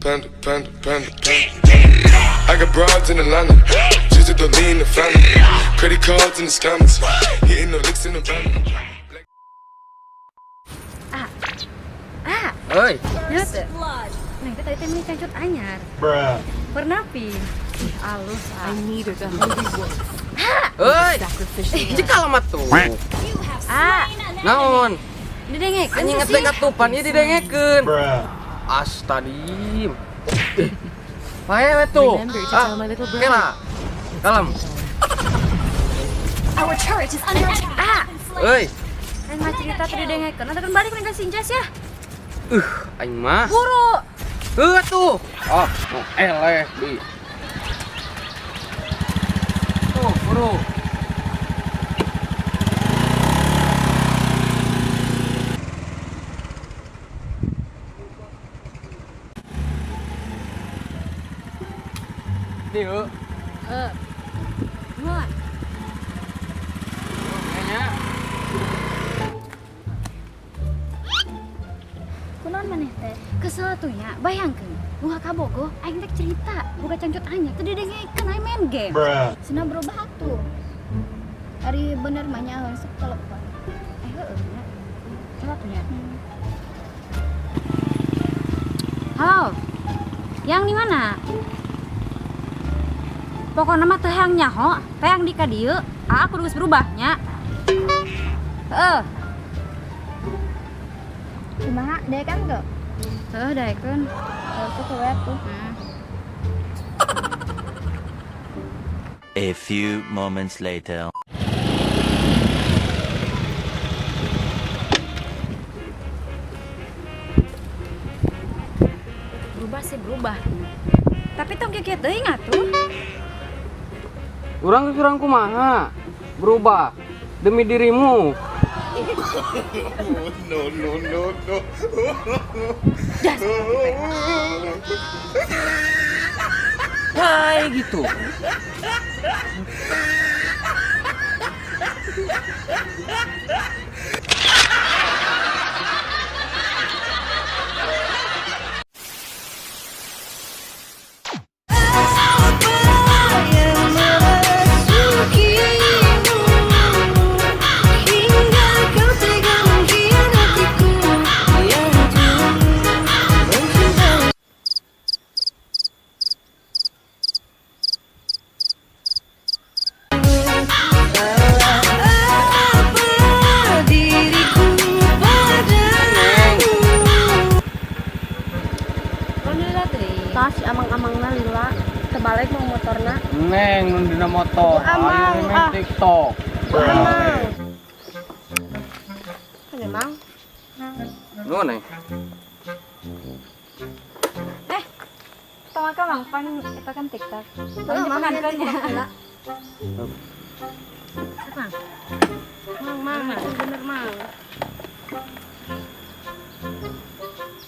panda, panda, panda, panda. I got broads in Atlanta, just to lean the family. Credit cards in the scammers, hitting the licks in the van. Oi, nyata. Nah, kita tadi temen cangcut anyar. Pernah pi. Alus. I needed a holy work. oi, jika lama tuh. Naon? Didengekeun Anjing ngetek katupan ieu didengekeun. Astadim. Pae we tuh. Kela. Kalem. Our turret is under attack. Oi. Aing mah cerita tadi didengekeun. Nanti kan balik nih ke Sinjas ya. Aing mah. Buru. Tuh. Oh, eleh di. Tuh, buru. Dieu. Muat. Kayaknya. Kunaon maneh teh? Kesel tuh nya. Bayangkeun. Buka kabogo, aing teh cerita. Buka cangcut anyar teh didengekeun aing main game. Cenah berubah tuh. Ari bener mah nya langsung telepon. Heueuh nya. Coba tuh nya. Halo. Yang di mana? Pokoknya mah teu hayang nyaho, hayang di ka dieu. Aku geus berubahnya. Heeh. Kumaha daekan teu? Heeh, daekeun. Aku ke web tuh. A few moments later. Berubah sih berubah. Tapi tong kieu teuing atuh. Urang surang kumaha? Berubah demi dirimu. No. Hai gitu. Tas amang-amangna lila terbalik mau motorna. Neng nun dina motor. Ayo main TikTok. Amang. Kan emang. Nu neng. Tong ka mang pan eta kan TikTok. Tong dipangankeun nya. Mang, bener mang.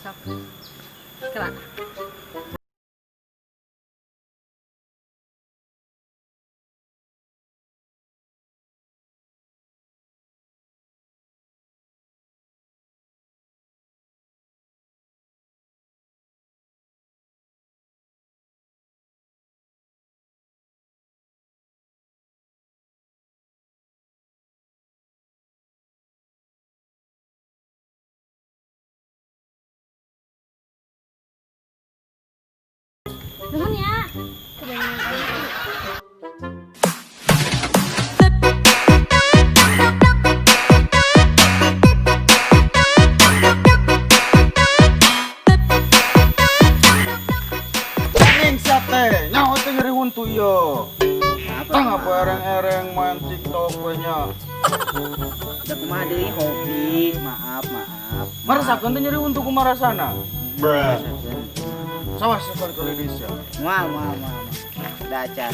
Sok. Kelak. Nuhun ya. Anjing siate, nyaho teh nyeri huntu ieu. Ngapa ereng-ereng main TikTok we nya. Udah kumaha deui hobi, maaf. Marasakeun teh nyeri huntu kumarasana. Sawas sekali Indonesia. Moal. Dacan.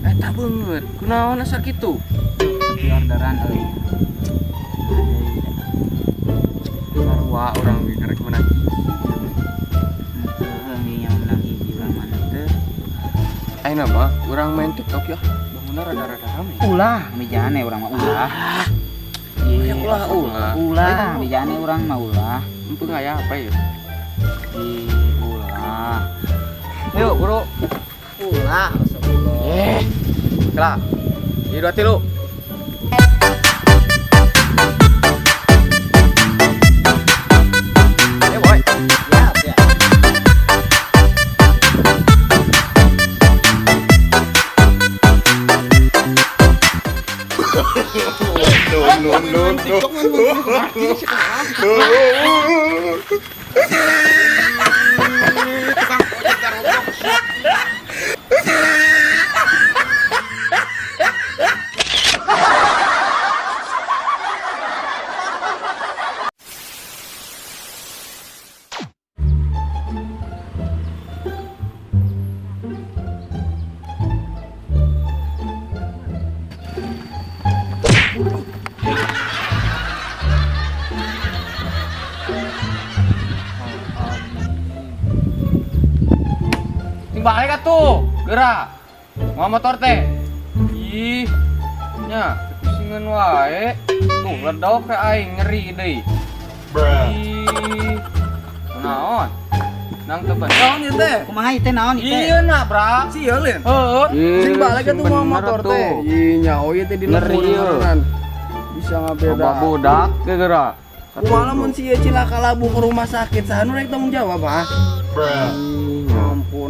Eta beungeut, kunaon asa kitu? Di orderan euy. Wah, orang ngarek menang. Ini yang menang hiji urang mana teh. Ayo nama, orang main TikTok ya. Bangunnya rada-rada rame. Ulah, mijane urang mah ulah. Iya, ulah, mijane urang mah ulah. Itu kayak apa ya? Ulah. Yuk, bro. Ulah, astagfirullah. Kela. Ini 2 tilu. Ayo, boy. Siap, ya. Balik atuh, gerak. Mau motor teh. Ih. Nya, pusingan wae. Tuh, ledok ke aing ngeri deui. Ih. Naon? Nang teu bener. Naon ieu teh? Kumaha ieu teh naon ieu teh? Iya na, Bra. Sia leun. Heeh. Sing balik atuh mau motor teh. Iya, oh ieu teh di Ngeri, lempuran. Bisa ngabeda. Coba budak ke gerak. Kumaha lamun si ieu cilaka labu ke rumah sakit, saha nu rek tanggung jawab, ah?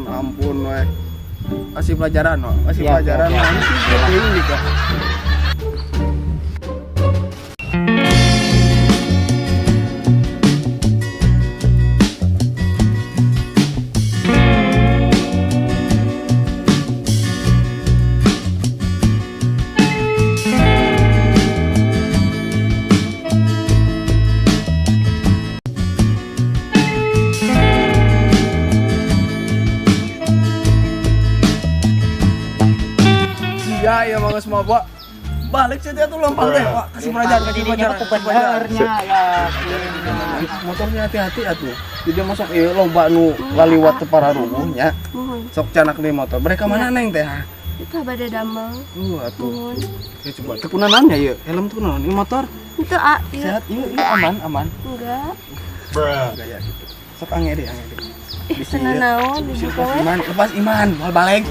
Ampun we. Kasih pelajaran, Wak. Kasih Siap, pelajaran. siap, siap. Nanti geuning nikah. Ya, mangga semua, Pak. Balik sih tuh lempang deh, Pak. Kasih pelajaran, kasih pelajaran. Tuh benernya ya. Motornya hati-hati atuh. Jadi masuk ieu lomba nu laliwat teu pararuguhnya. Sok canak deui motor. Mereka mana neng teh? Itu bade damel. Atuh. Ya coba teu kunanannya ieu. Helm teu kunaon? Ieu motor Itu A, iya. sehat ieu aman. Enggak. Gaya gitu. Sok ange deh. Bisa Sana naon dibuka we. iman, lepas iman, mau balik.